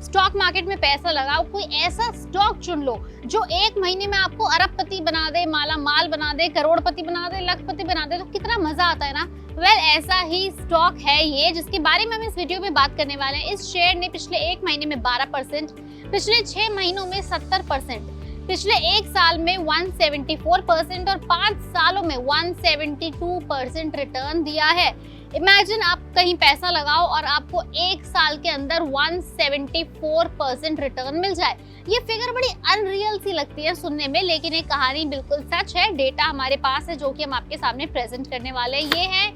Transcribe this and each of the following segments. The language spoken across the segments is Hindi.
स्टॉक मार्केट में पैसा लगाओ, कोई ऐसा स्टॉक चुन लो जो 1 महीने में आपको अरबपति बना दे, माला माल बना दे, करोड़पति बना दे, लखपति बना दे, तो कितना मजा आता है ना। ऐसा ही स्टॉक है ये जिसके बारे में हम इस वीडियो में बात करने वाले हैं। इस शेयर ने पिछले 1 महीने में 12%, पिछले 6 महीनों में 70%, पिछले 1 साल में 174% और 5 सालों में 172% रिटर्न दिया है। इमेजिन आप कहीं पैसा लगाओ और आपको 1 साल के अंदर 174% रिटर्न मिल जाए। ये फिगर बड़ी अनरियल सी लगती है सुनने में, लेकिन एक कहानी बिल्कुल सच है। डेटा हमारे पास है जो कि हम आपके सामने प्रेजेंट करने वाले हैं। ये है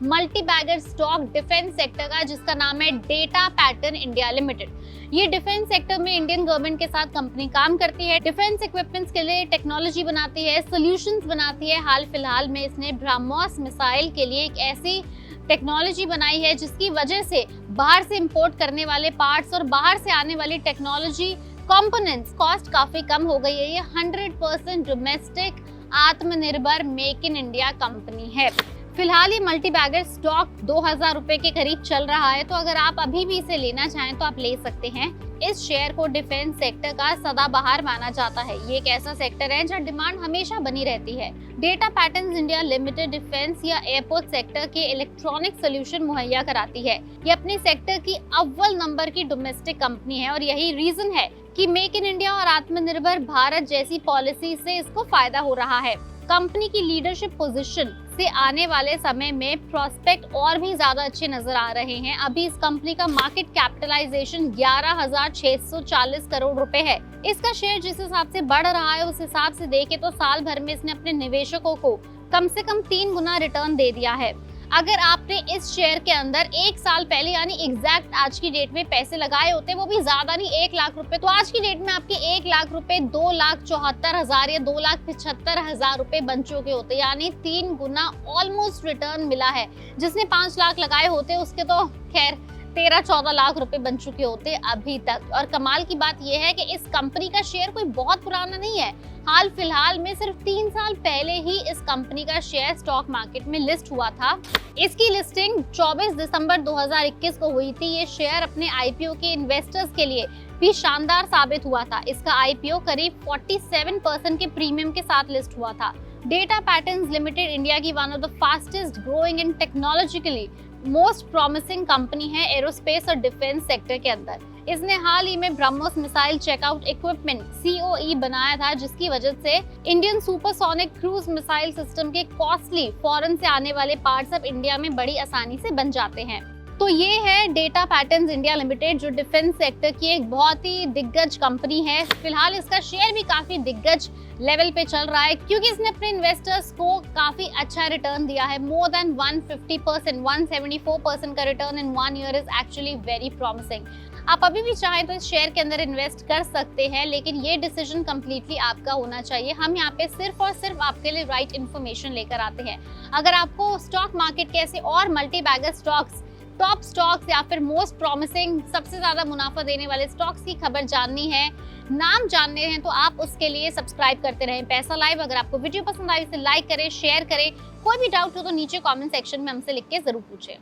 multibagger stock defence sector का, जिसका नाम है डेटा पैटर्न इंडिया लिमिटेड। ये डिफेंस सेक्टर में इंडियन गवर्नमेंट के साथ कंपनी काम करती है, डिफेंस इक्विपमेंट्स के लिए टेक्नोलॉजी बनाती है, सॉल्यूशंस बनाती है। हाल फिलहाल में इसने ब्रह्मोस मिसाइल के लिए एक ऐसी टेक्नोलॉजी बनाई है जिसकी वजह से बाहर से इंपोर्ट करने वाले पार्ट्स और बाहर से आने वाली टेक्नोलॉजी कंपोनेंट्स कॉस्ट काफी कम हो गई है। ये 100% डोमेस्टिक आत्मनिर्भर मेक इन इंडिया कंपनी है। फिलहाल ये मल्टी बैगर स्टॉक 2000 रुपए के करीब चल रहा है, तो अगर आप अभी भी इसे लेना चाहें तो आप ले सकते हैं। इस शेयर को डिफेंस सेक्टर का सदाबहार माना जाता है। ये एक ऐसा सेक्टर है जहां डिमांड हमेशा बनी रहती है। Data patterns India limited defence या एयरपोर्ट सेक्टर के इलेक्ट्रॉनिक सोल्यूशन मुहैया कराती है। ये अपने सेक्टर की अव्वल नंबर की डोमेस्टिक कंपनी है और यही रीजन है कि मेक इन इंडिया और आत्मनिर्भर भारत जैसी पॉलिसी से इसको फायदा हो रहा है। कंपनी की लीडरशिप पोजीशन से आने वाले समय में प्रोस्पेक्ट और भी ज्यादा अच्छे नजर आ रहे हैं। अभी इस कंपनी का मार्केट कैपिटलाइजेशन 11,640 करोड़ रुपए है। इसका शेयर जिस हिसाब से बढ़ रहा है उस हिसाब से देखे तो साल भर में इसने अपने निवेशकों को कम से कम 3 गुना रिटर्न दे दिया है। अगर आपने इस शेयर के अंदर 1 साल पहले यानी एग्जैक्ट आज की डेट में पैसे लगाए होते, वो भी ज्यादा नहीं 1 लाख रुपए, तो आज की डेट में आपके 1 लाख रुपए 2,74,000 या 2,75,000 रुपए बन चुके होते, यानी 3 गुना ऑलमोस्ट रिटर्न मिला है। जिसने 5 लाख लगाए होते उसके तो खैर 13-14 लाख रुपए बन चुके होते अभी तक। और कमाल की बात यह है कि इस कंपनी का शेयर कोई बहुत पुराना नहीं है। हाल फिलहाल में सिर्फ 3 साल पहले ही इस कंपनी का शेयर स्टॉक मार्केट में लिस्ट हुआ था। इसकी लिस्टिंग 24 दिसंबर 2021 को हुई थी। ये शेयर अपने आईपीओ के इन्वेस्टर्स के लिए भी शानदार साबित हुआ था। इसका आईपीओ करीब 47% के प्रीमियम के साथ लिस्ट हुआ था। डेटा पैटर्न्स लिमिटेड इंडिया की one of the fastest growing and technologically most promising company है एरोस्पेस और डिफेंस सेक्टर के अंदर। इसने हाल ही में BrahMos missile checkout equipment COE बनाया था, जिसकी वजह से Indian supersonic cruise missile system के कॉस्टली फॉरेन से आने वाले पार्ट्स अब इंडिया में बड़ी आसानी से बन जाते हैं। तो ये है डेटा पैटर्न्स इंडिया लिमिटेड, जो डिफेंस सेक्टर की एक बहुत ही दिग्गज कंपनी है। फिलहाल इसका शेयर भी काफी दिग्गज लेवल पे चल रहा है क्योंकि इसने अपने इन्वेस्टर्स को काफी अच्छा रिटर्न दिया है। मोर देन 150%, 174% का return in 1 year is actually very promising. आप अभी भी चाहें तो इस शेयर के अंदर इन्वेस्ट कर सकते हैं, लेकिन ये डिसीजन कंप्लीटली आपका होना चाहिए। हम यहाँ पे सिर्फ और सिर्फ आपके लिए राइट इन्फॉर्मेशन लेकर आते हैं। अगर आपको स्टॉक मार्केट के ऐसे और multibagger stocks, top stocks या फिर मोस्ट प्रॉमिसिंग, सबसे ज्यादा मुनाफा देने वाले स्टॉक्स की खबर जाननी है, नाम जानने हैं, तो आप उसके लिए सब्सक्राइब करते रहें पैसा लाइव। अगर आपको वीडियो पसंद आई इसे लाइक करें, शेयर करें। कोई भी डाउट हो तो नीचे कमेंट सेक्शन में हमसे लिख के जरूर पूछें।